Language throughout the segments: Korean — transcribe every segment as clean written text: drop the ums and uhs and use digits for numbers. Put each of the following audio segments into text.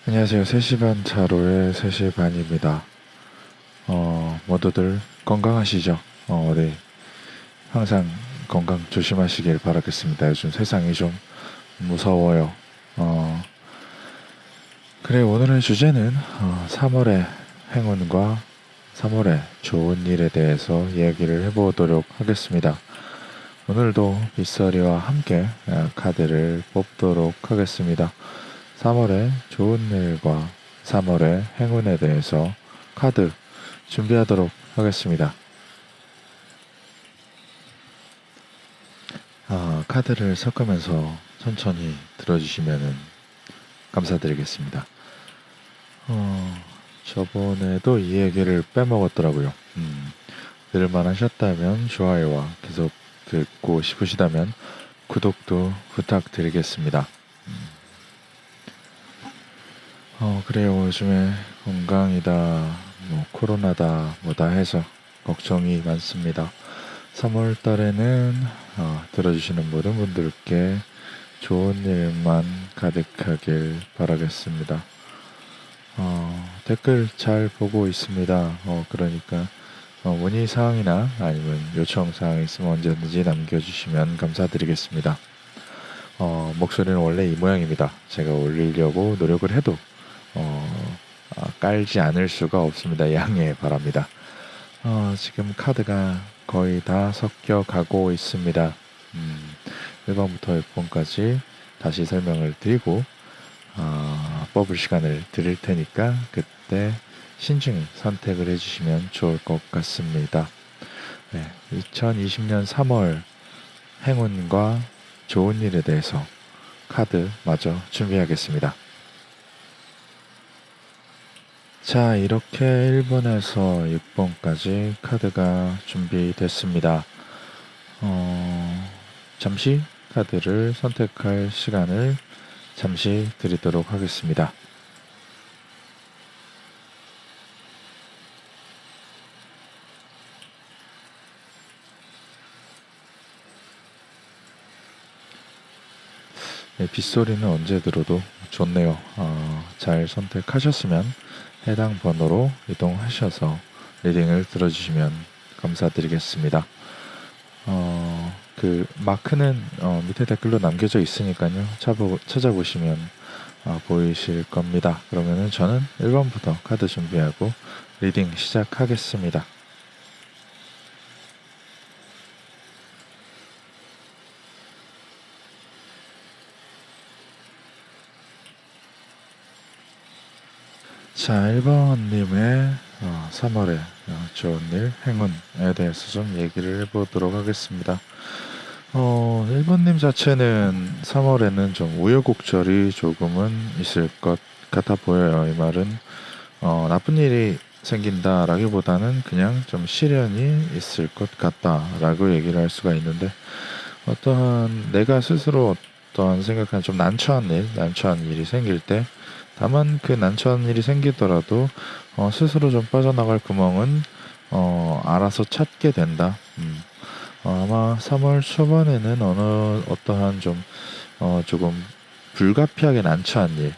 안녕하세요. 3시 반 차로의 3시 반입니다. 모두들 건강하시죠? 우리 항상 건강 조심하시길 바라겠습니다. 요즘 세상이 좀 무서워요. 어, 그래, 오늘의 주제는 3월의 행운과 3월의 좋은 일에 대해서 이야기를 해보도록 하겠습니다. 오늘도 빗소리와 함께 카드를 뽑도록 하겠습니다. 3월의 좋은 일과 3월의 행운에 대해서 카드 준비하도록 하겠습니다. 카드를 섞으면서 천천히 들어주시면 감사드리겠습니다. 저번에도 이 얘기를 빼먹었더라고요. 들을만 하셨다면 좋아요와 계속 듣고 싶으시다면 구독도 부탁드리겠습니다. 그래요. 요즘에 건강이다, 코로나다, 뭐다 해서 걱정이 많습니다. 3월 달에는 들어주시는 모든 분들께 좋은 일만 가득하길 바라겠습니다. 댓글 잘 보고 있습니다. 그러니까 문의사항이나 아니면 요청사항 있으면 언제든지 남겨주시면 감사드리겠습니다. 목소리는 원래 이 모양입니다. 제가 올리려고 노력을 해도 깔지 않을 수가 없습니다. 양해 바랍니다. 지금 카드가 거의 다 섞여 가고 있습니다. 1번부터 6번까지 다시 설명을 드리고 뽑을 시간을 드릴 테니까 그때 신중히 선택을 해주시면 좋을 것 같습니다. 2020년 3월 행운과 좋은 일에 대해서 카드 마저 준비하겠습니다. 자, 이렇게 1번에서 6번까지 카드가 준비됐습니다. 잠시 카드를 선택할 시간을 잠시 드리도록 하겠습니다. 빗소리는 언제 들어도 좋네요. 잘 선택하셨으면 해당 번호로 이동하셔서 리딩을 들어주시면 감사드리겠습니다. 그 마크는 밑에 댓글로 남겨져 있으니까요. 찾아보시면 보이실 겁니다. 그러면은 저는 1번부터 카드 준비하고 리딩 시작하겠습니다. 자, 1번님의 3월의 좋은 일, 행운에 대해서 좀 얘기를 해보도록 하겠습니다. 1번님 자체는 3월에는 좀 우여곡절이 조금은 있을 것 같아 보여요. 이 말은 나쁜 일이 생긴다라기보다는 그냥 좀 시련이 있을 것 같다라고 얘기를 할 수가 있는데, 어떠한 내가 스스로 어떠한 생각하는 좀 난처한 일이 생길 때, 다만 그 난처한 일이 생기더라도 스스로 좀 빠져나갈 구멍은 알아서 찾게 된다. 아마 3월 초반에는 어떠한 좀 조금 불가피하게 난처한 일,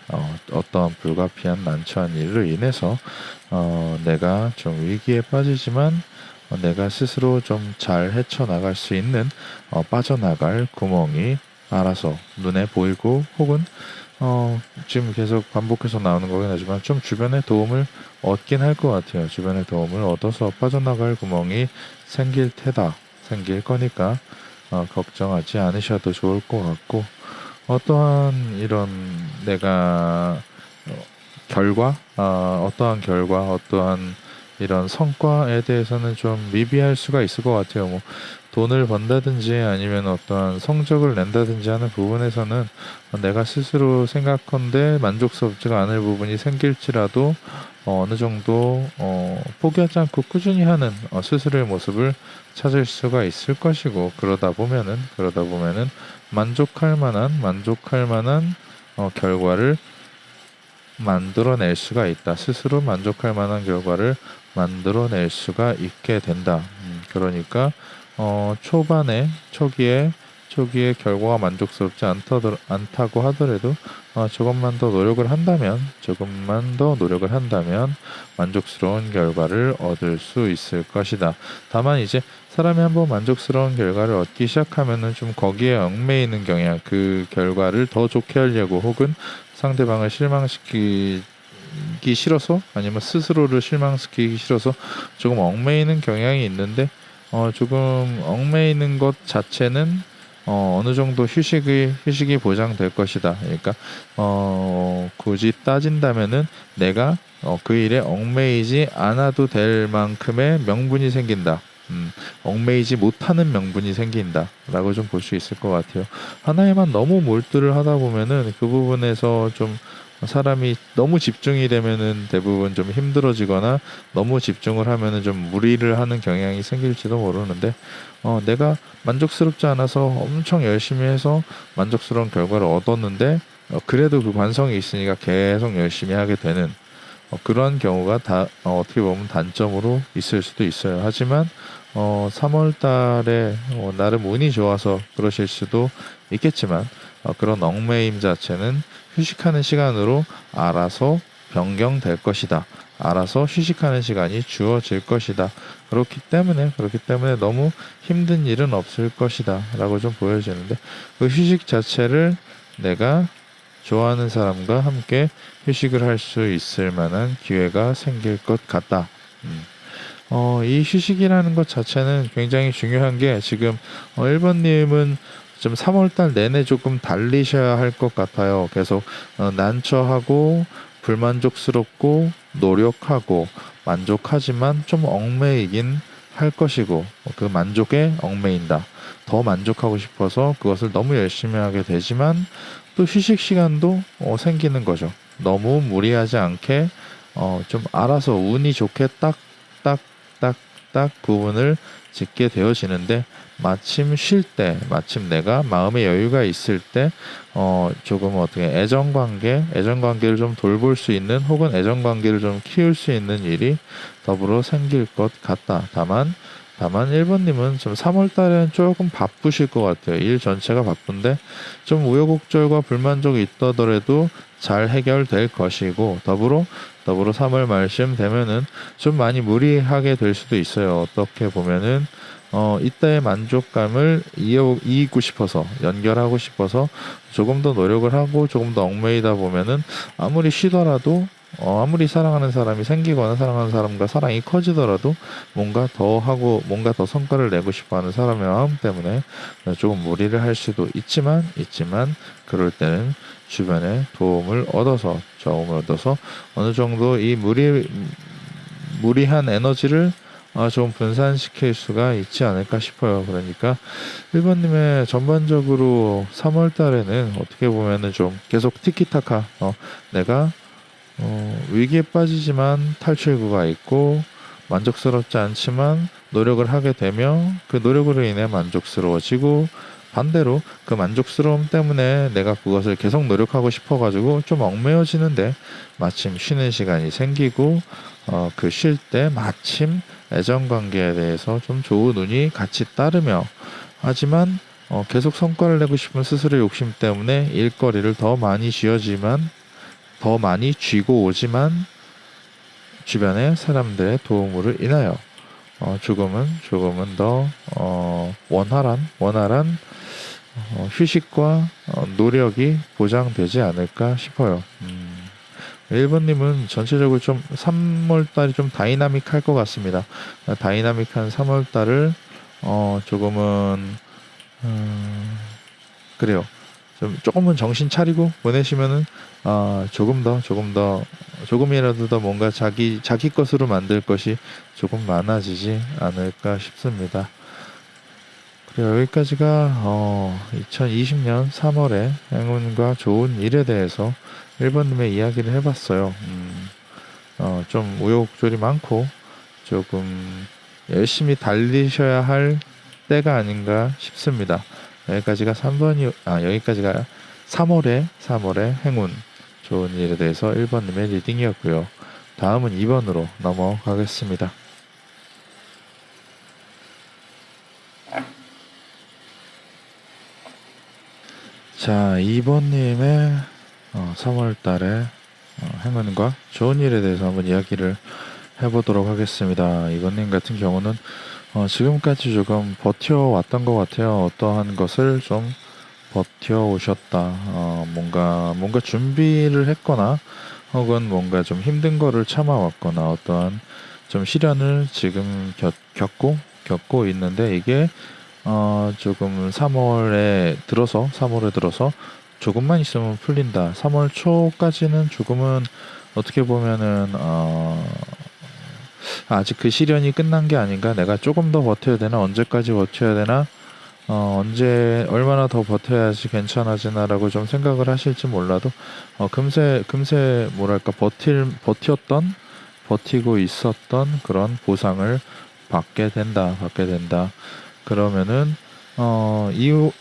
어떠한 불가피한 난처한 일로 인해서 내가 좀 위기에 빠지지만 내가 스스로 좀 잘 헤쳐나갈 수 있는 빠져나갈 구멍이 알아서 눈에 보이고, 혹은 지금 계속 반복해서 나오는 거긴 하지만 좀 주변의 도움을 얻긴 할 것 같아요. 주변의 도움을 얻어서 빠져나갈 구멍이 생길 거니까 걱정하지 않으셔도 좋을 것 같고, 어떠한 이런 내가 어떠한 결과, 어떠한 이런 성과에 대해서는 좀 미비할 수가 있을 것 같아요. 뭐 돈을 번다든지 아니면 어떠한 성적을 낸다든지 하는 부분에서는 내가 스스로 생각컨대 만족스럽지가 않을 부분이 생길지라도 어느 정도 포기하지 않고 꾸준히 하는 스스로의 모습을 찾을 수가 있을 것이고, 그러다 보면은 만족할 만한 결과를 만들어낼 수가 있다. 스스로 만족할 만한 결과를 만들어낼 수가 있게 된다. 그러니까 초기에 초기에 결과가 만족스럽지 않다고 하더라도 조금만 더 노력을 한다면 만족스러운 결과를 얻을 수 있을 것이다. 다만 이제 사람이 한번 만족스러운 결과를 얻기 시작하면은 좀 거기에 얽매이는 경향, 그 결과를 더 좋게 하려고 혹은 상대방을 실망시키기 싫어서 아니면 스스로를 실망시키기 싫어서 조금 얽매이는 경향이 있는데 조금 얽매이는 것 자체는 어느 정도 휴식이 보장될 것이다. 그러니까 굳이 따진다면은 내가 그 일에 얽매이지 않아도 될 만큼의 명분이 생긴다. 얽매이지 못하는 명분이 생긴다라고 좀 볼 수 있을 것 같아요. 하나에만 너무 몰두를 하다 보면은 그 부분에서 좀 사람이 너무 집중이 되면은 대부분 좀 힘들어지거나 너무 집중을 하면은 좀 무리를 하는 경향이 생길지도 모르는데 내가 만족스럽지 않아서 엄청 열심히 해서 만족스러운 결과를 얻었는데 그래도 그 관성이 있으니까 계속 열심히 하게 되는 그런 경우가 다 어떻게 보면 단점으로 있을 수도 있어요. 하지만 3월 달에 나름 운이 좋아서 그러실 수도 있겠지만 그런 얽매임 자체는 휴식하는 시간으로 알아서 변경될 것이다. 알아서 휴식하는 시간이 주어질 것이다. 그렇기 때문에 너무 힘든 일은 없을 것이다. 라고 좀 보여지는데 그 휴식 자체를 내가 좋아하는 사람과 함께 휴식을 할 수 있을 만한 기회가 생길 것 같다. 이 휴식이라는 것 자체는 굉장히 중요한 게 지금 1번님은 좀 3월달 내내 조금 달리셔야 할 것 같아요. 계속 난처하고 불만족스럽고 노력하고 만족하지만 좀 얽매이긴 할 것이고 그 만족에 얽매인다. 더 만족하고 싶어서 그것을 너무 열심히 하게 되지만 또 휴식 시간도 생기는 거죠. 너무 무리하지 않게 좀 알아서 운이 좋게 딱 구분을 짓게 되어지는데 마침 내가 마음의 여유가 있을 때 조금 어떻게 애정 관계를 좀 돌볼 수 있는 혹은 애정 관계를 좀 키울 수 있는 일이 더불어 생길 것 같다. 다만 1번님은 좀 3월 달에는 조금 바쁘실 것 같아요. 일 전체가 바쁜데 좀 우여곡절과 불만족이 있더라도 잘 해결될 것이고 더불어 3월 말쯤 되면은 좀 많이 무리하게 될 수도 있어요. 어떻게 보면은 이때의 만족감을 이기고 싶어서 연결하고 싶어서 조금 더 노력을 하고 조금 더 얽매이다 보면은 아무리 쉬더라도 아무리 사랑하는 사람이 생기거나 사랑하는 사람과 사랑이 커지더라도 뭔가 더 하고 뭔가 더 성과를 내고 싶어하는 사람의 마음 때문에 조금 무리를 할 수도 있지만 그럴 때는 주변의 도움을 얻어서 어느 정도 이 무리한 에너지를 좀 분산시킬 수가 있지 않을까 싶어요. 그러니까 1번님의 전반적으로 3월 달에는 어떻게 보면은 좀 계속 티키타카 내가 위기에 빠지지만 탈출구가 있고 만족스럽지 않지만 노력을 하게 되며 그 노력으로 인해 만족스러워지고 반대로 그 만족스러움 때문에 내가 그것을 계속 노력하고 싶어가지고 좀 얽매여지는데 마침 쉬는 시간이 생기고 그 쉴 때 마침 애정관계에 대해서 좀 좋은 운이 같이 따르며 하지만 계속 성과를 내고 싶은 스스로의 욕심 때문에 일거리를 더 많이 쥐고 오지만 주변의 사람들의 도움으로 인하여 조금은 더 원활한 휴식과 노력이 보장되지 않을까 싶어요. 1번님은 전체적으로 좀 3월달이 좀 다이나믹할 것 같습니다. 다이나믹한 3월달을 조금은 그래요. 좀 조금은 정신 차리고 보내시면은 조금이라도 더 뭔가 자기 것으로 만들 것이 조금 많아지지 않을까 싶습니다. 그리고 여기까지가 2020년 3월에 행운과 좋은 일에 대해서 1번님의 이야기를 해봤어요. 좀 우여곡절이 많고 조금 열심히 달리셔야 할 때가 아닌가 싶습니다. 여기까지가 3월의 행운 좋은 일에 대해서 1번님의 리딩이었고요. 다음은 2번으로 넘어가겠습니다. 자, 2번님의 3월 달에 행운과 좋은 일에 대해서 한번 이야기를 해보도록 하겠습니다. 2번님 같은 경우는 지금까지 조금 버텨왔던 것 같아요. 어떠한 것을 좀 버텨오셨다. 뭔가 준비를 했거나 혹은 뭔가 좀 힘든 거를 참아왔거나 어떠한 좀 시련을 지금 겪고 있는데 이게 조금 3월에 들어서 조금만 있으면 풀린다. 3월 초까지는 조금은 어떻게 보면은 아직 그 시련이 끝난 게 아닌가. 내가 조금 더 버텨야 되나? 언제까지 버텨야 되나? 언제 얼마나 더 버텨야지 괜찮아지나라고 좀 생각을 하실지 몰라도 금세 뭐랄까 버티고 있었던 그런 보상을 받게 된다. 그러면은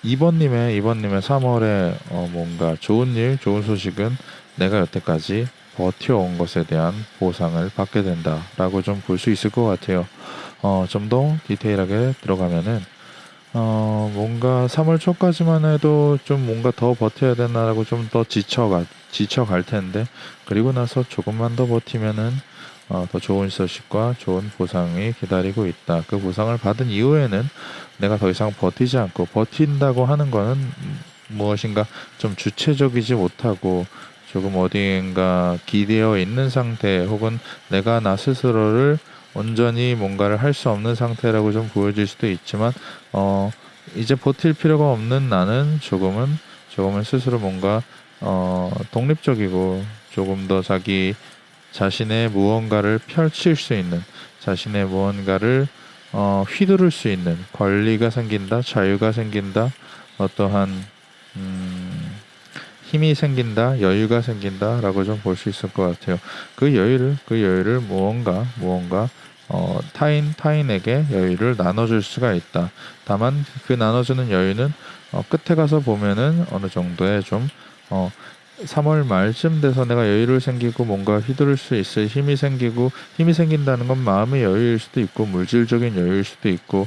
이번님의 3월에 뭔가 좋은 소식은 내가 여태까지 버텨온 것에 대한 보상을 받게 된다라고 좀 볼 수 있을 것 같아요. 좀 더 디테일하게 들어가면은 뭔가 3월 초까지만 해도 좀 뭔가 더 버텨야 되나라고 좀 더 지쳐갈 텐데, 그리고 나서 조금만 더 버티면은 더 좋은 소식과 좋은 보상이 기다리고 있다. 그 보상을 받은 이후에는 내가 더 이상 버티지 않고, 버틴다고 하는 거는 무엇인가 좀 주체적이지 못하고 조금 어디인가 기대어 있는 상태, 혹은 내가 나 스스로를 온전히 뭔가를 할 수 없는 상태라고 좀 보여질 수도 있지만, 이제 버틸 필요가 없는 나는 조금은 스스로 뭔가 독립적이고 조금 더 자기 자신의 무언가를 펼칠 수 있는, 자신의 무언가를 휘두를 수 있는 권리가 생긴다, 자유가 생긴다, 어떠한 힘이 생긴다, 여유가 생긴다라고 좀 볼 수 있을 것 같아요. 그 여유를 무언가 타인에게 여유를 나눠줄 수가 있다. 다만 그 나눠주는 여유는 끝에 가서 보면은 어느 정도의 좀 3월 말쯤 돼서 내가 여유를 생기고 뭔가 휘두를 수 있을 힘이 생긴다는 건 마음의 여유일 수도 있고 물질적인 여유일 수도 있고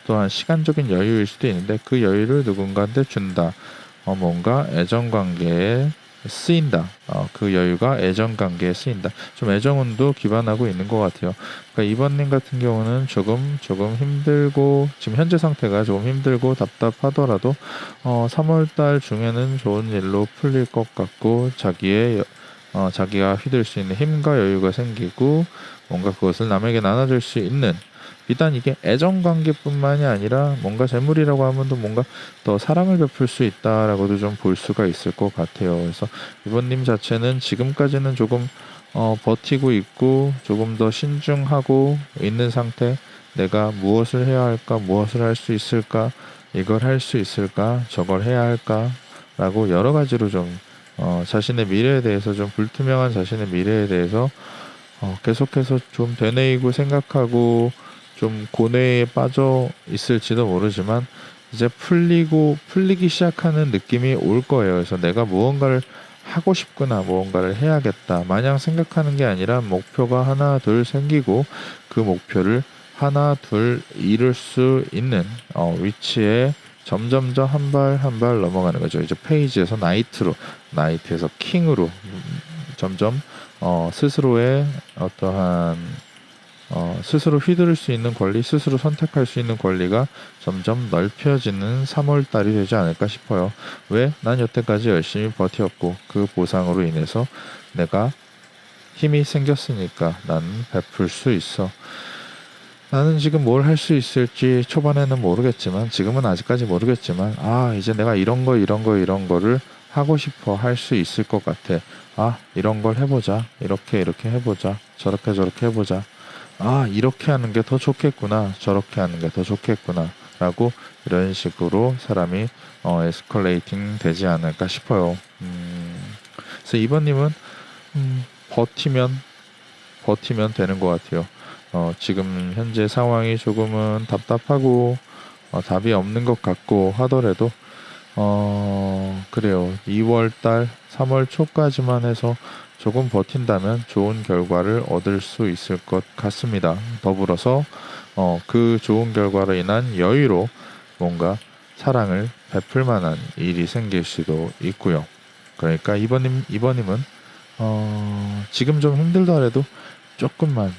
또한 시간적인 여유일 수도 있는데, 그 여유를 누군가한테 준다. 뭔가 애정관계에 쓰인다. 그 여유가 애정관계에 쓰인다. 좀 애정운도 기반하고 있는 것 같아요. 그러니까 이번님 같은 경우는 조금 힘들고, 지금 현재 상태가 조금 힘들고 답답하더라도 3월 달 중에는 좋은 일로 풀릴 것 같고, 자기가 휘둘 수 있는 힘과 여유가 생기고, 뭔가 그것을 남에게 나눠줄 수 있는, 비단 이게 애정 관계뿐만이 아니라 뭔가 재물이라고 하면 또 뭔가 더 사랑을 베풀 수 있다라고도 좀 볼 수가 있을 것 같아요. 그래서 이번님 자체는 지금까지는 조금 버티고 있고 조금 더 신중하고 있는 상태. 내가 무엇을 해야 할까, 무엇을 할 수 있을까, 이걸 할 수 있을까, 저걸 해야 할까라고 여러 가지로 좀 자신의 미래에 대해서, 좀 불투명한 자신의 미래에 대해서 계속해서 좀 되뇌이고 생각하고 좀 고뇌에 빠져 있을지도 모르지만, 이제 풀리기 시작하는 느낌이 올 거예요. 그래서 내가 무언가를 하고 싶구나, 무언가를 해야겠다 마냥 생각하는 게 아니라, 목표가 하나 둘 생기고 그 목표를 하나 둘 이룰 수 있는 위치에 점점점 한 발 한 발 넘어가는 거죠. 이제 페이지에서 나이트에서 킹으로 점점 스스로의 어떠한 스스로 휘두를 수 있는 권리, 스스로 선택할 수 있는 권리가 점점 넓혀지는 3월 달이 되지 않을까 싶어요. 왜? 난 여태까지 열심히 버텼고 그 보상으로 인해서 내가 힘이 생겼으니까 나는 베풀 수 있어. 나는 지금 뭘 할 수 있을지 초반에는 모르겠지만, 지금은 아직까지 모르겠지만, 이제 내가 이런 거를 하고 싶어 할 수 있을 것 같아. 이런 걸 해보자. 이렇게 해보자. 저렇게 해보자. 이렇게 하는 게 더 좋겠구나. 저렇게 하는 게 더 좋겠구나. 라고 이런 식으로 사람이 에스컬레이팅 되지 않을까 싶어요. 그래서 이번님은 버티면 되는 것 같아요. 지금 현재 상황이 조금은 답답하고 답이 없는 것 같고 하더라도 그래요. 2월달, 3월 초까지만 해서 조금 버틴다면 좋은 결과를 얻을 수 있을 것 같습니다. 더불어서 그 좋은 결과로 인한 여유로 뭔가 사랑을 베풀 만한 일이 생길 수도 있고요. 그러니까 이번님은 지금 좀 힘들더라도 조금만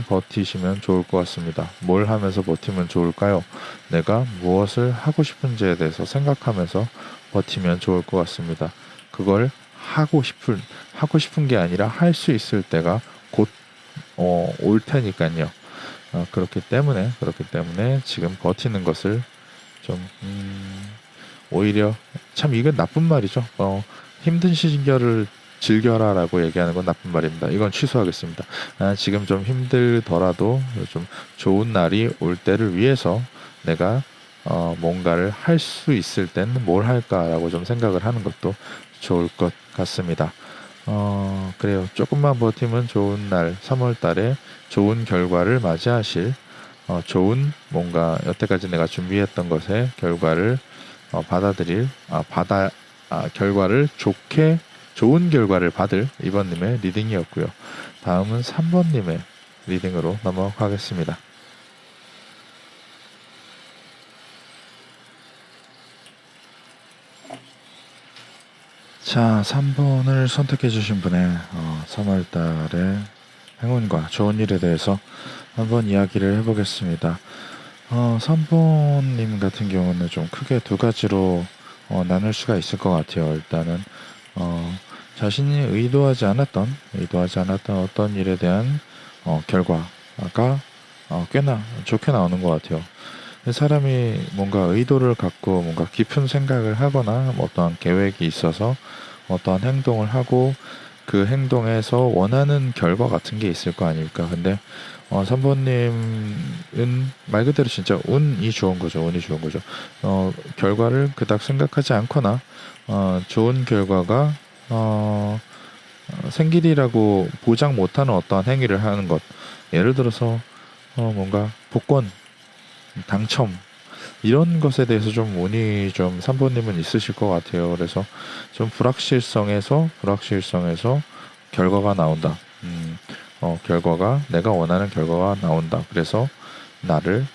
버티시면 좋을 것 같습니다. 뭘 하면서 버티면 좋을까요? 내가 무엇을 하고 싶은지에 대해서 생각하면서 버티면 좋을 것 같습니다. 그걸 하고 싶은 게 아니라 할 수 있을 때가 곧 올 테니까요. 그렇기 때문에 지금 버티는 것을 좀 오히려 참 이건 나쁜 말이죠. 힘든 시절을 즐겨라라고 얘기하는 건 나쁜 말입니다. 이건 취소하겠습니다. 지금 좀 힘들더라도 좀 좋은 날이 올 때를 위해서 내가 뭔가를 할 수 있을 때는 뭘 할까라고 좀 생각을 하는 것도 좋을 것 같습니다. 그래요. 조금만 버티면 좋은 날, 3월 달에 좋은 결과를 맞이하실 좋은 뭔가 여태까지 내가 준비했던 것의 결과를 받아들일 결과를 좋은 결과를 받을 2번님의 리딩이었고요. 다음은 3번님의 리딩으로 넘어가겠습니다. 자, 3번을 선택해 주신 분의 3월 달의 행운과 좋은 일에 대해서 한번 이야기를 해보겠습니다. 3번님 같은 경우는 좀 크게 두 가지로 나눌 수가 있을 것 같아요. 일단은 자신이 의도하지 않았던 어떤 일에 대한 결과가 꽤나 좋게 나오는 것 같아요. 사람이 뭔가 의도를 갖고 뭔가 깊은 생각을 하거나 어떠한 계획이 있어서 어떠한 행동을 하고 그 행동에서 원하는 결과 같은 게 있을 거 아닙니까? 근데 3번님은 말 그대로 진짜 운이 좋은 거죠. 결과를 그닥 생각하지 않거나 좋은 결과가 생길이라고 보장 못하는 어떠한 행위를 하는 것. 예를 들어서 뭔가 복권, 당첨 이런 것에 대해서 좀 운이 좀 3번님은 있으실 것 같아요. 그래서 좀 불확실성에서 결과가 나온다. 결과가 내가 원하는 결과가 나온다. 그래서 나를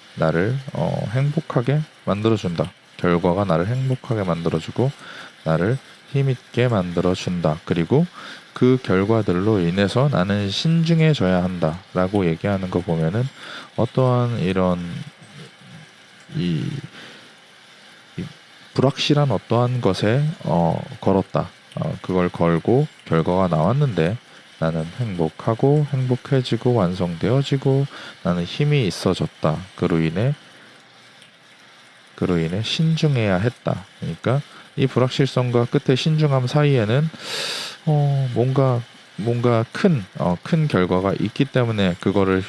행복하게 만들어준다. 결과가 나를 행복하게 만들어주고 나를 힘있게 만들어준다. 그리고 그 결과들로 인해서 나는 신중해져야 한다라고 얘기하는 거 보면은 어떠한 이런 이 불확실한 어떠한 것에 걸었다. 그걸 걸고 결과가 나왔는데 나는 행복하고 행복해지고 완성되어지고 나는 힘이 있어졌다. 그로 인해 신중해야 했다. 그러니까 이 불확실성과 끝의 신중함 사이에는 뭔가 큰 결과가 있기 때문에 그거를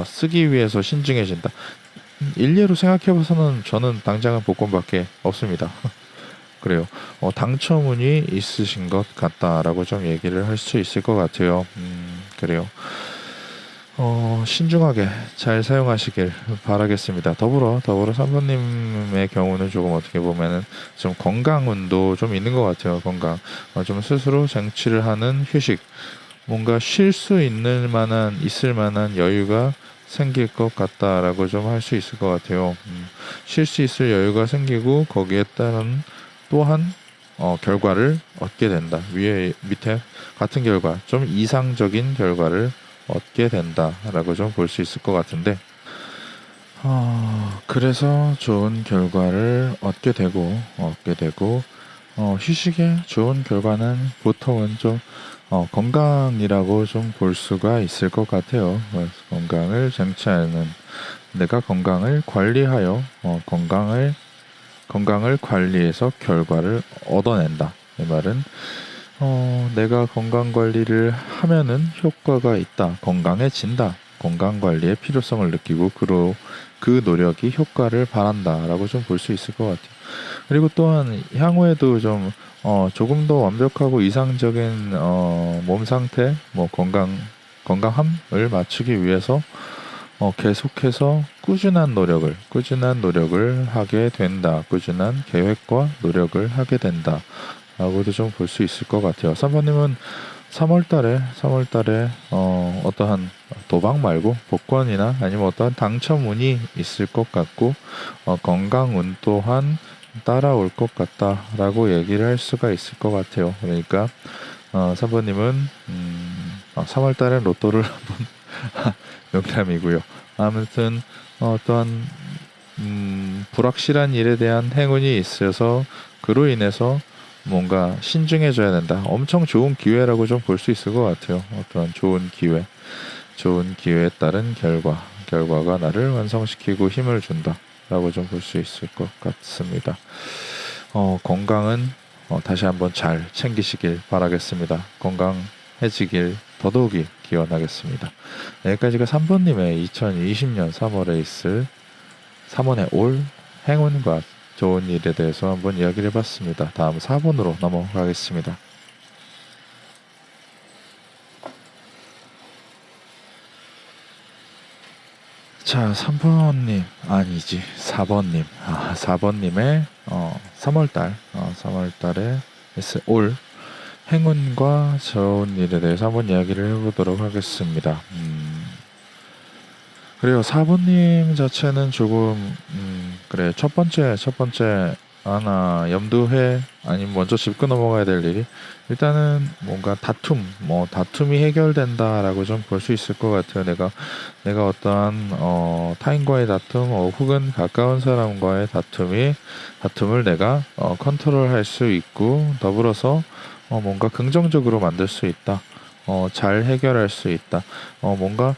쓰기 위해서 신중해진다. 일례로 생각해봐서는 저는 당장은 복권밖에 없습니다. 그래요. 당첨운이 있으신 것 같다라고 좀 얘기를 할 수 있을 것 같아요. 그래요. 신중하게 잘 사용하시길 바라겠습니다. 더불어 3번님의 경우는 조금 어떻게 보면은 좀 건강운도 좀 있는 것 같아요. 건강. 좀 스스로 쟁취를 하는 휴식. 뭔가 쉴 수 있을 만한 여유가 생길 것 같다라고 좀 할 수 있을 것 같아요. 쉴 수 있을 여유가 생기고 거기에 따른 또한 결과를 얻게 된다. 밑에 같은 결과, 좀 이상적인 결과를 얻게 된다라고 좀 볼 수 있을 것 같은데, 그래서 좋은 결과를 얻게 되고 휴식의 좋은 결과는 보통은 좀 건강이라고 좀 볼 수가 있을 것 같아요. 건강을 쟁취하는 내가 건강을 관리하여 건강을 관리해서 결과를 얻어낸다. 이 말은 내가 건강 관리를 하면은 효과가 있다. 건강해진다. 건강 관리의 필요성을 느끼고 그 노력이 효과를 발한다라고 좀 볼 수 있을 것 같아요. 그리고 또한 향후에도 좀 조금 더 완벽하고 이상적인 몸 상태, 뭐 건강함을 맞추기 위해서 계속해서 꾸준한 노력을 하게 된다. 꾸준한 계획과 노력을 하게 된다. 라고도 좀 볼 수 있을 것 같아요. 3번님은 3월달에 어떠한 도박 말고 복권이나 아니면 어떠한 당첨운이 있을 것 같고 건강운 또한 따라올 것 같다라고 얘기를 할 수가 있을 것 같아요. 그러니까 3번님은 3월 달에 로또를 한번 농담이고요. 아무튼 어떠한 불확실한 일에 대한 행운이 있어서 그로 인해서 뭔가 신중해져야 된다. 엄청 좋은 기회라고 좀 볼 수 있을 것 같아요. 어떠한 좋은 기회에 따른 결과가 나를 완성시키고 힘을 준다라고 좀 볼 수 있을 것 같습니다. 건강은 다시 한번 잘 챙기시길 바라겠습니다. 건강해지길 더더욱이 기원하겠습니다. 여기까지가 3번님의 2020년 3월에 올 행운과 좋은 일에 대해서 한번 이야기를 해봤습니다. 다음 4번으로 넘어가겠습니다. 자, 3번님 아니지 4번님 4번님의 3월달에 올 행운과 좋은 일에 대해서 한번 이야기를 해보도록 하겠습니다. 그래요. 4번님 자체는 조금 그래 첫 번째 하나 염두해 아니면 먼저 짚고 넘어가야 될 일이 일단은 뭔가 다툼이 해결된다라고 좀 볼 수 있을 것 같아요. 내가 어떠한 타인과의 다툼 혹은 가까운 사람과의 다툼을 내가 컨트롤할 수 있고 더불어서 뭔가 긍정적으로 만들 수 있다. 잘 해결할 수 있다. 뭔가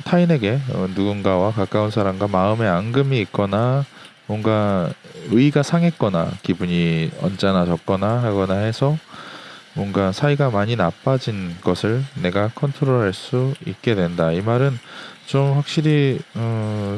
타인에게 누군가와 가까운 사람과 마음의 앙금이 있거나 뭔가 의가 상했거나 기분이 언짢아졌거나 하거나 해서 뭔가 사이가 많이 나빠진 것을 내가 컨트롤할 수 있게 된다. 이 말은 좀 확실히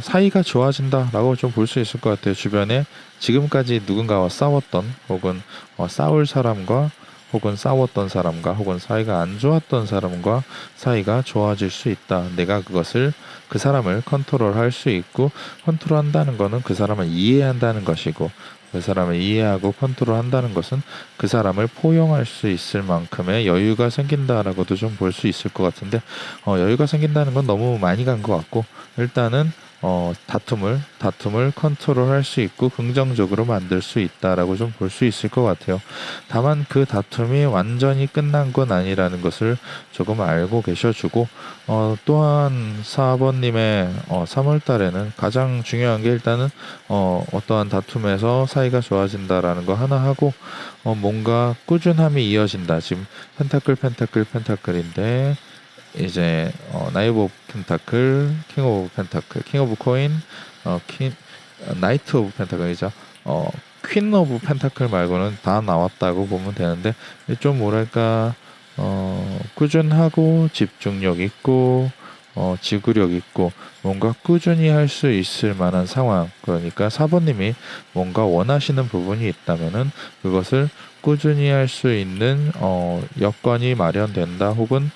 사이가 좋아진다라고 좀 볼 수 있을 것 같아요. 주변에 지금까지 누군가와 싸웠던 혹은 싸울 사람과 혹은 싸웠던 사람과 혹은 사이가 안 좋았던 사람과 사이가 좋아질 수 있다. 내가 그 사람을 컨트롤할 수 있고 컨트롤한다는 것은 그 사람을 이해한다는 것이고 그 사람을 이해하고 컨트롤한다는 것은 그 사람을 포용할 수 있을 만큼의 여유가 생긴다라고도 좀 볼 수 있을 것 같은데 여유가 생긴다는 건 너무 많이 간 것 같고 일단은 다툼을 컨트롤할 수 있고 긍정적으로 만들 수 있다라고 좀 볼 수 있을 것 같아요. 다만 그 다툼이 완전히 끝난 건 아니라는 것을 조금 알고 계셔주고 또한 4번님의 3월 달에는 가장 중요한 게 일단은 어떠한 다툼에서 사이가 좋아진다라는 거 하나 하고 뭔가 꾸준함이 이어진다. 지금 펜타클인데 이제 나이브 오브 펜타클, 킹 오브 코인, 나이트 오브 펜타클이죠. 퀸 오브 펜타클 말고는 다 나왔다고 보면 되는데 좀 뭐랄까 꾸준하고 집중력 있고 지구력 있고 뭔가 꾸준히 할 수 있을 만한 상황. 그러니까 4번님이 뭔가 원하시는 부분이 있다면은 그것을 꾸준히 할 수 있는 여건이 마련된다 혹은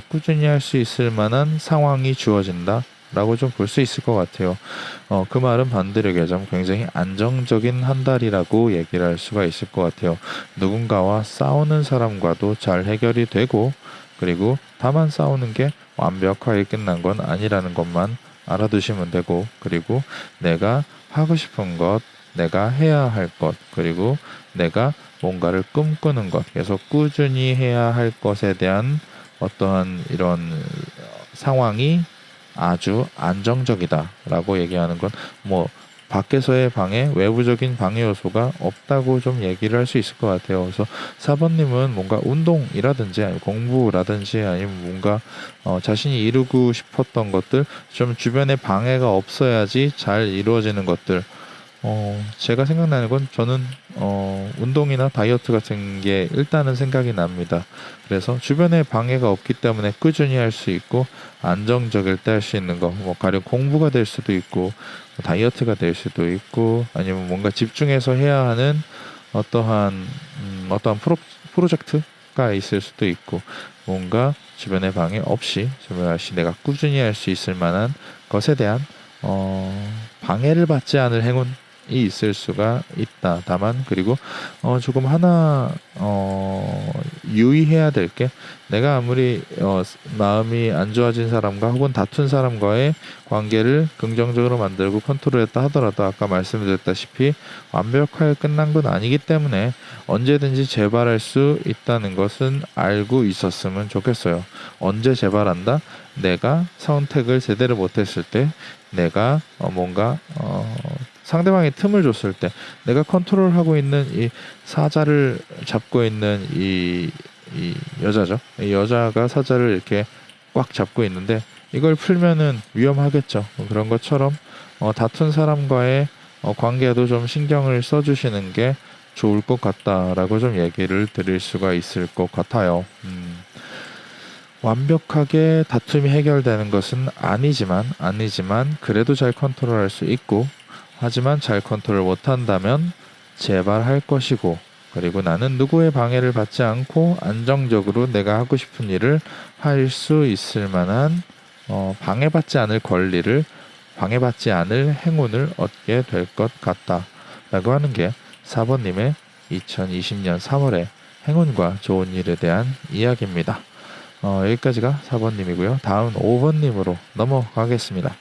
꾸준히 할 수 있을 만한 상황이 주어진다 라고 좀 볼 수 있을 것 같아요. 그 말은 반대로 얘기하자면 굉장히 안정적인 한 달이라고 얘기를 할 수가 있을 것 같아요. 누군가와 싸우는 사람과도 잘 해결이 되고 그리고 다만 싸우는 게 완벽하게 끝난 건 아니라는 것만 알아두시면 되고 그리고 내가 하고 싶은 것, 내가 해야 할 것, 그리고 내가 뭔가를 꿈꾸는 것, 계속 꾸준히 해야 할 것에 대한 어떠한 이런 상황이 아주 안정적이다라고 얘기하는 건 뭐 밖에서의 방해, 외부적인 방해 요소가 없다고 좀 얘기를 할 수 있을 것 같아요. 그래서 4번님은 뭔가 운동이라든지 아니면 공부라든지 아니면 뭔가 자신이 이루고 싶었던 것들 좀 주변에 방해가 없어야지 잘 이루어지는 것들 제가 생각나는 건 저는 운동이나 다이어트 같은 게 일단은 생각이 납니다. 그래서 주변에 방해가 없기 때문에 꾸준히 할 수 있고 안정적일 때 할 수 있는 거, 뭐 가령 공부가 될 수도 있고 다이어트가 될 수도 있고 아니면 뭔가 집중해서 해야 하는 어떠한 프로젝트가 있을 수도 있고 뭔가 주변에 방해 없이 내가 꾸준히 할 수 있을 만한 것에 대한 방해를 받지 않을 행운 있을 수가 있다. 다만 그리고 조금 하나 유의해야 될 게, 내가 아무리 마음이 안 좋아진 사람과 혹은 다툰 사람과의 관계를 긍정적으로 만들고 컨트롤했다 하더라도 아까 말씀드렸다시피 완벽하게 끝난 건 아니기 때문에 언제든지 재발할 수 있다는 것은 알고 있었으면 좋겠어요. 언제 재발한다? 내가 선택을 제대로 못했을 때, 내가 뭔가 상대방이 틈을 줬을 때, 내가 컨트롤하고 있는 이 사자를 잡고 있는 이 여자죠. 이 여자가 사자를 이렇게 꽉 잡고 있는데 이걸 풀면은 위험하겠죠. 그런 것처럼 다툰 사람과의 관계도 좀 신경을 써주시는 게 좋을 것 같다라고 좀 얘기를 드릴 수가 있을 것 같아요. 완벽하게 다툼이 해결되는 것은 아니지만 그래도 잘 컨트롤할 수 있고, 하지만 잘 컨트롤 못한다면 재발할 것이고, 그리고 나는 누구의 방해를 받지 않고 안정적으로 내가 하고 싶은 일을 할 수 있을 만한 방해받지 않을 권리를, 방해받지 않을 행운을 얻게 될 것 같다 라고 하는 게 4번님의 2020년 3월의 행운과 좋은 일에 대한 이야기입니다. 여기까지가 4번님이고요. 다음 5번님으로 넘어가겠습니다.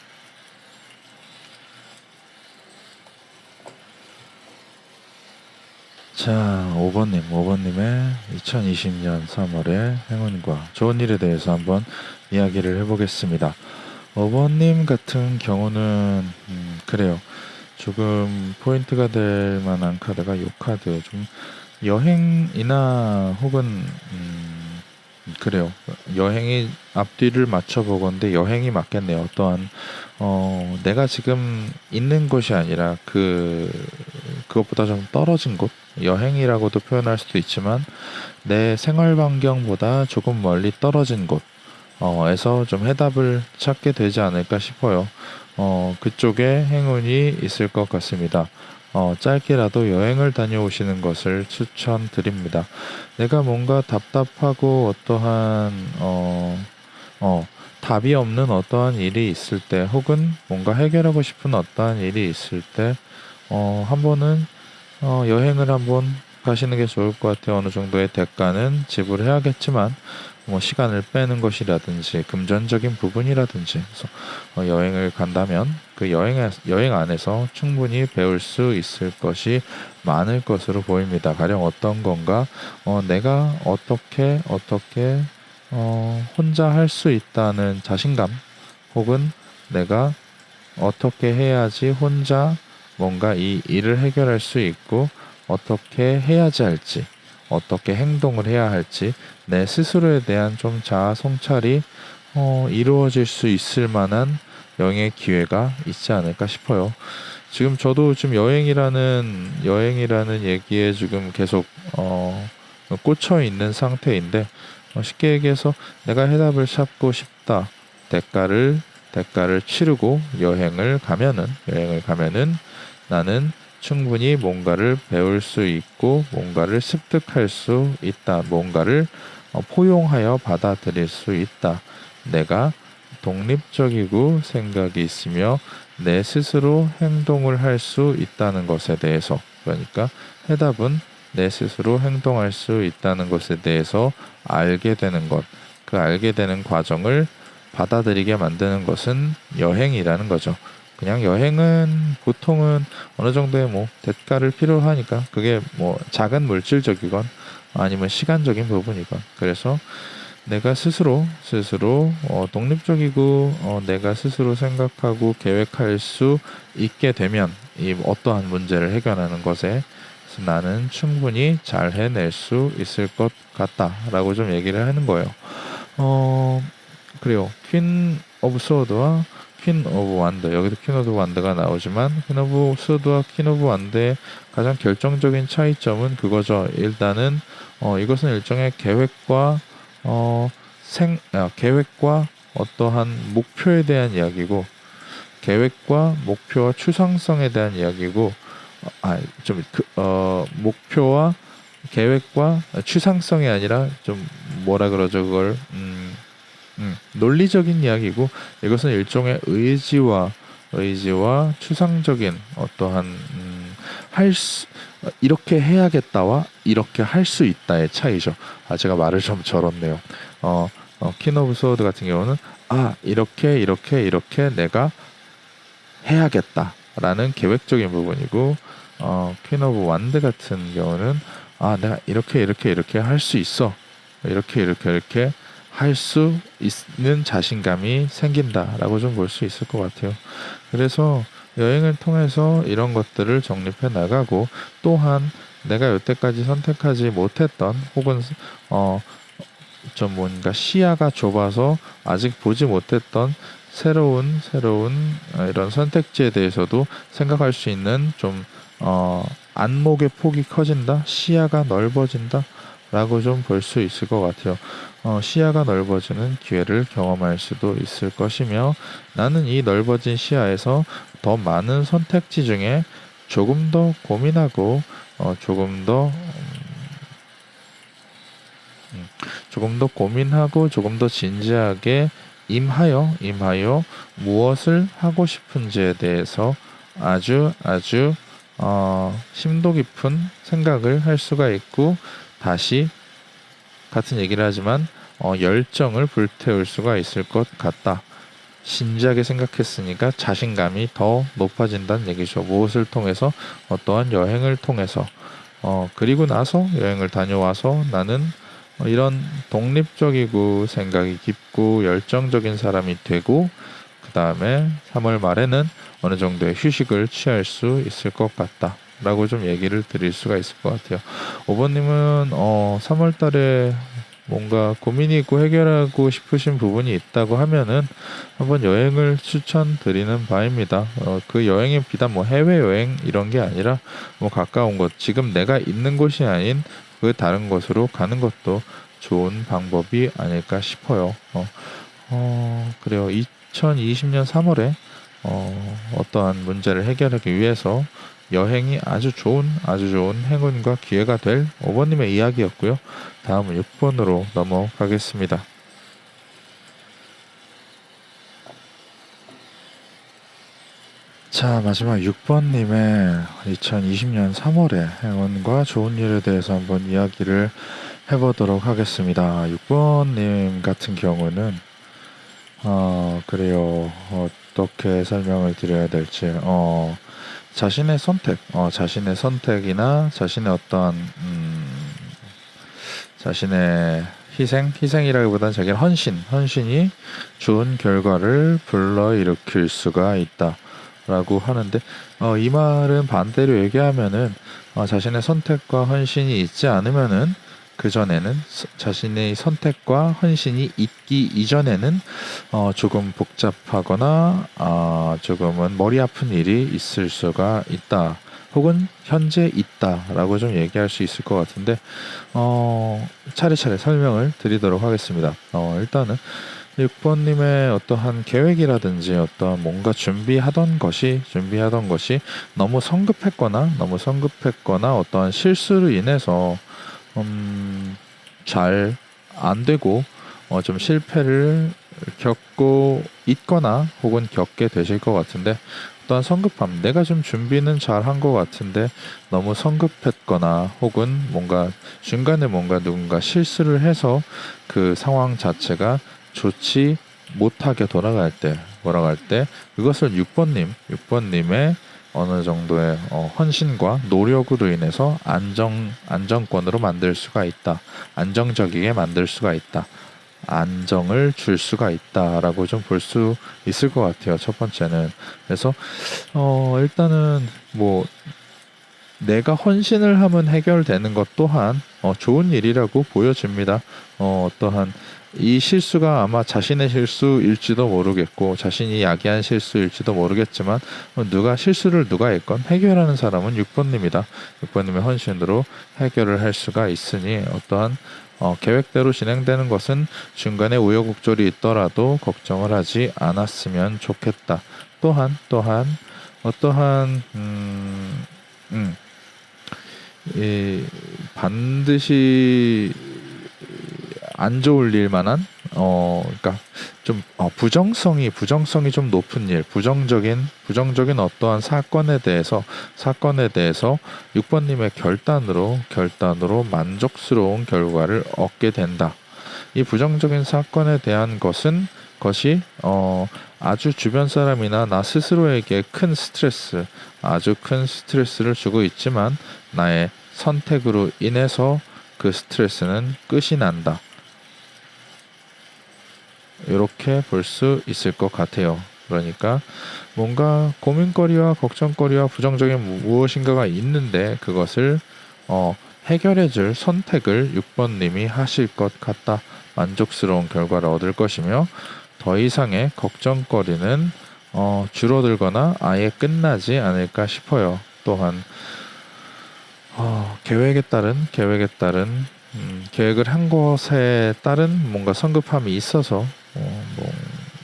자, 5번님의 2020년 3월의 행운과 좋은 일에 대해서 한번 이야기를 해보겠습니다. 5번님 같은 경우는 그래요. 조금 포인트가 될 만한 카드가 이 카드, 좀 여행이나 혹은 그래요. 여행이 앞뒤를 맞춰보건데 여행이 맞겠네요. 어떠한 내가 지금 있는 곳이 아니라 그것보다 좀 떨어진 곳, 여행이라고도 표현할 수도 있지만 내 생활 반경보다 조금 멀리 떨어진 곳 에서 좀 해답을 찾게 되지 않을까 싶어요. 그쪽에 행운이 있을 것 같습니다. 짧게라도 여행을 다녀오시는 것을 추천드립니다. 내가 뭔가 답답하고 어떠한 답이 없는 어떠한 일이 있을 때, 혹은 뭔가 해결하고 싶은 어떠한 일이 있을 때 한 번은 여행을 한번 가시는 게 좋을 것 같아요. 어느 정도의 대가는 지불해야겠지만 뭐 시간을 빼는 것이라든지 금전적인 부분이라든지, 그래서 여행을 간다면 그 여행 안에서 충분히 배울 수 있을 것이 많을 것으로 보입니다. 가령 어떤 건가, 내가 어떻게 혼자 할 수 있다는 자신감, 혹은 내가 어떻게 해야지 혼자 뭔가 이 일을 해결할 수 있고 어떻게 해야지 할지, 어떻게 행동을 해야 할지 내 스스로에 대한 좀 자아 성찰이 이루어질 수 있을 만한 여행의 기회가 있지 않을까 싶어요. 지금 저도 지금 여행이라는 얘기에 지금 계속 꽂혀 있는 상태인데, 쉽게 얘기해서 내가 해답을 찾고 싶다. 대가를 치르고 여행을 가면은 나는 충분히 뭔가를 배울 수 있고 뭔가를 습득할 수 있다. 뭔가를 포용하여 받아들일 수 있다. 내가 독립적이고 생각이 있으며 내 스스로 행동을 할 수 있다는 것에 대해서, 그러니까 해답은 내 스스로 행동할 수 있다는 것에 대해서 알게 되는 것, 그 알게 되는 과정을 받아들이게 만드는 것은 여행이라는 거죠. 그냥 여행은 보통은 어느 정도의 뭐 대가를 필요로 하니까, 그게 뭐 작은 물질적이건 아니면 시간적인 부분이건, 그래서 내가 스스로 독립적이고 내가 스스로 생각하고 계획할 수 있게 되면 이 어떠한 문제를 해결하는 것에 나는 충분히 잘 해낼 수 있을 것 같다라고 좀 얘기를 하는 거예요. 그래요. 퀸 오브 소드와 퀸 오브 완드, 여기도 퀸 오브 완드가 나오지만 퀸 오브 소드와 퀸 오브 완드의 가장 결정적인 차이점은 그거죠. 일단은 이것은 일종의 계획과 어떠한 목표에 대한 이야기고, 계획과 목표와 추상성에 대한 이야기고, 목표와 계획과 추상성이 아니라 좀 뭐라 그러죠, 그걸 논리적인 이야기고, 이것은 일종의 의지와 추상적인 어떠한 이렇게 해야겠다와 이렇게 할 수 있다의 차이죠. 제가 말을 좀 절었네요. 퀸 오브 소드 같은 경우는 이렇게 내가 해야겠다라는 계획적인 부분이고, 퀸 오브 완드 같은 경우는 내가 이렇게 할 수 있어, 이렇게 할 수 있는 자신감이 생긴다라고 좀 볼 수 있을 것 같아요. 그래서 여행을 통해서 이런 것들을 정립해 나가고, 또한 내가 여태까지 선택하지 못했던, 혹은 좀 뭔가 시야가 좁아서 아직 보지 못했던 새로운 이런 선택지에 대해서도 생각할 수 있는, 좀 안목의 폭이 커진다, 시야가 넓어진다 라고 좀 볼 수 있을 것 같아요. 시야가 넓어지는 기회를 경험할 수도 있을 것이며, 나는 이 넓어진 시야에서 더 많은 선택지 중에 조금 더 고민하고, 조금 더 고민하고 조금 더 진지하게 임하여 무엇을 하고 싶은지에 대해서 아주 심도 깊은 생각을 할 수가 있고, 다시 같은 얘기를 하지만 열정을 불태울 수가 있을 것 같다. 진지하게 생각했으니까 자신감이 더 높아진다는 얘기죠. 무엇을 통해서? 어떠한 여행을 통해서. 그리고 나서, 여행을 다녀와서 나는 이런 독립적이고 생각이 깊고 열정적인 사람이 되고, 그 다음에 3월 말에는 어느 정도의 휴식을 취할 수 있을 것 같다 라고 좀 얘기를 드릴 수가 있을 것 같아요. 5번님은 3월 달에 뭔가 고민이 있고 해결하고 싶으신 부분이 있다고 하면은 한번 여행을 추천드리는 바입니다. 그 여행이 비단 뭐 해외여행 이런 게 아니라 뭐 가까운 곳, 지금 내가 있는 곳이 아닌 그 다른 곳으로 가는 것도 좋은 방법이 아닐까 싶어요. 그래요. 2020년 3월에 어떠한 문제를 해결하기 위해서 여행이 아주 좋은 행운과 기회가 될 5번님의 이야기였고요. 다음은 6번으로 넘어가겠습니다. 자, 마지막 6번님의 2020년 3월의 행운과 좋은 일에 대해서 한번 이야기를 해보도록 하겠습니다. 6번님 같은 경우는 그래요. 어떻게 설명을 드려야 될지, 자신의 선택이나 자신의 어떠한 자신의 희생이라기보다는 자기의 헌신이 좋은 결과를 불러일으킬 수가 있다라고 하는데, 이 말은 반대로 얘기하면은 자신의 선택과 헌신이 있지 않으면은, 그전에는 자신의 선택과 헌신이 있기 이전에는 조금 복잡하거나 조금은 머리 아픈 일이 있을 수가 있다, 혹은 현재 있다라고 좀 얘기할 수 있을 것 같은데, 차례차례 설명을 드리도록 하겠습니다. 일단은 6번님의 어떠한 계획이라든지 어떠한 뭔가 준비하던 것이 너무 성급했거나 어떠한 실수로 인해서 잘 안 되고 좀 실패를 겪고 있거나 혹은 겪게 되실 것 같은데, 어떠한 성급함, 내가 좀 준비는 잘 한 것 같은데 너무 성급했거나, 혹은 뭔가 중간에 누군가 실수를 해서 그 상황 자체가 좋지 못하게 돌아갈 때 그것을 6번님의 어느 정도의 헌신과 노력으로 인해서 안정권으로 만들 수가 있다. 안정적이게 만들 수가 있다. 안정을 줄 수가 있다라고 좀 볼 수 있을 것 같아요. 첫 번째는. 그래서 일단은 뭐 내가 헌신을 하면 해결되는 것 또한 좋은 일이라고 보여집니다. 어떠한 이 실수가 아마 자신의 실수일지도 모르겠고, 자신이 야기한 실수일지도 모르겠지만, 실수를 누가 했건 해결하는 사람은 6번님이다. 6번님의 헌신으로 해결을 할 수가 있으니, 어떠한 계획대로 진행되는 것은 중간에 우여곡절이 있더라도 걱정을 하지 않았으면 좋겠다. 또한 어떠한 반드시 안 좋을 일만한 그러니까 좀 부정성이 좀 높은 일, 부정적인 어떠한 사건에 대해서 6번님의 결단으로 만족스러운 결과를 얻게 된다. 이 부정적인 사건에 대한 것이 아주 주변 사람이나 나 스스로에게 아주 큰 스트레스를 주고 있지만 나의 선택으로 인해서 그 스트레스는 끝이 난다. 이렇게 볼 수 있을 것 같아요. 그러니까 뭔가 고민거리와 걱정거리와 부정적인 무엇인가가 있는데 그것을 해결해줄 선택을 6번님이 하실 것 같다. 만족스러운 결과를 얻을 것이며 더 이상의 걱정거리는 줄어들거나 아예 끝나지 않을까 싶어요. 또한 계획에 따른 계획을 한 것에 따른 뭔가 성급함이 있어서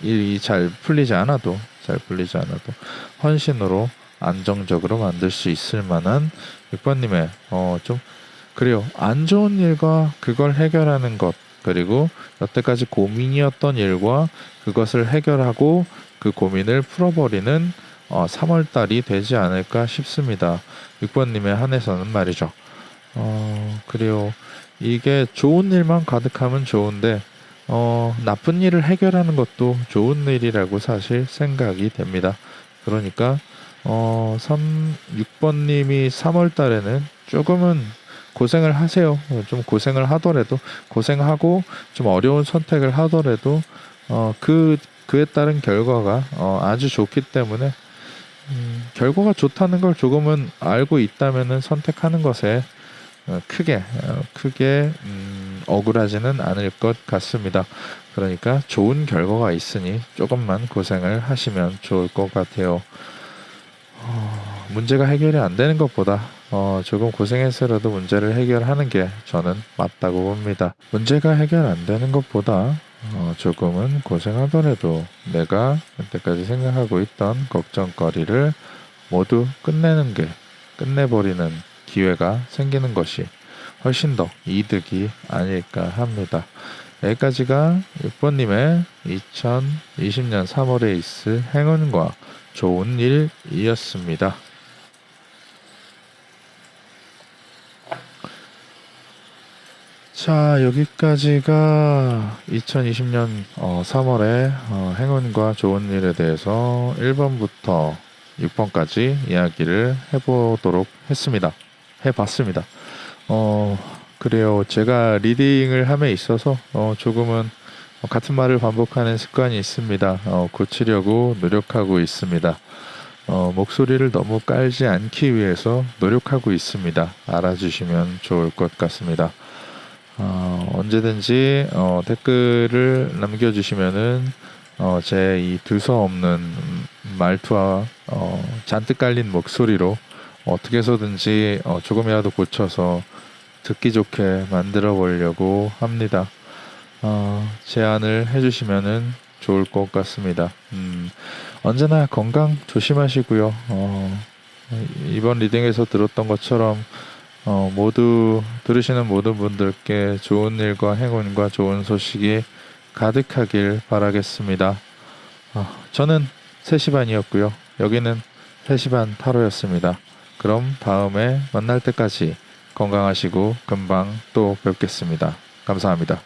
일이 잘 풀리지 않아도 헌신으로 안정적으로 만들 수 있을 만한 6번님의 좀 그래요. 안 좋은 일과 그걸 해결하는 것, 그리고 여태까지 고민이었던 일과 그것을 해결하고 그 고민을 풀어버리는 3월달이 되지 않을까 싶습니다. 6번님의 한해서는 말이죠. 그래요. 이게 좋은 일만 가득하면 좋은데 나쁜 일을 해결하는 것도 좋은 일이라고 사실 생각이 됩니다. 그러니까 6번님이 3월 달에는 조금은 고생을 하세요. 좀 고생을 하더라도 고생하고 좀 어려운 선택을 하더라도 그에 따른 결과가 아주 좋기 때문에 결과가 좋다는 걸 조금은 알고 있다면은 선택하는 것에 크게 억울하지는 않을 것 같습니다. 그러니까 좋은 결과가 있으니 조금만 고생을 하시면 좋을 것 같아요. 문제가 해결이 안 되는 것보다 조금 고생해서라도 문제를 해결하는 게 저는 맞다고 봅니다. 문제가 해결 안 되는 것보다 조금은 고생하더라도 내가 여태까지 생각하고 있던 걱정거리를 모두 끝내버리는 기회가 생기는 것이 훨씬 더 이득이 아닐까 합니다. 여기까지가 6번님의 2020년 3월에 있을 행운과 좋은 일이었습니다. 자, 여기까지가 2020년 3월의 행운과 좋은 일에 대해서 1번부터 6번까지 이야기를 해봤습니다. 그래요. 제가 리딩을 함에 있어서 조금은 같은 말을 반복하는 습관이 있습니다. 고치려고 노력하고 있습니다. 목소리를 너무 깔지 않기 위해서 노력하고 있습니다. 알아주시면 좋을 것 같습니다. 언제든지 댓글을 남겨주시면은 제 이 두서없는 말투와 잔뜩 깔린 목소리로 어떻게 해서든지 조금이라도 고쳐서 듣기 좋게 만들어 보려고 합니다. 제안을 해주시면은 좋을 것 같습니다. 언제나 건강 조심하시고요. 이번 리딩에서 들었던 것처럼 들으시는 모든 분들께 좋은 일과 행운과 좋은 소식이 가득하길 바라겠습니다. 저는 3시 반이었고요. 여기는 3시 반 타로였습니다. 그럼 다음에 만날 때까지 건강하시고 금방 또 뵙겠습니다. 감사합니다.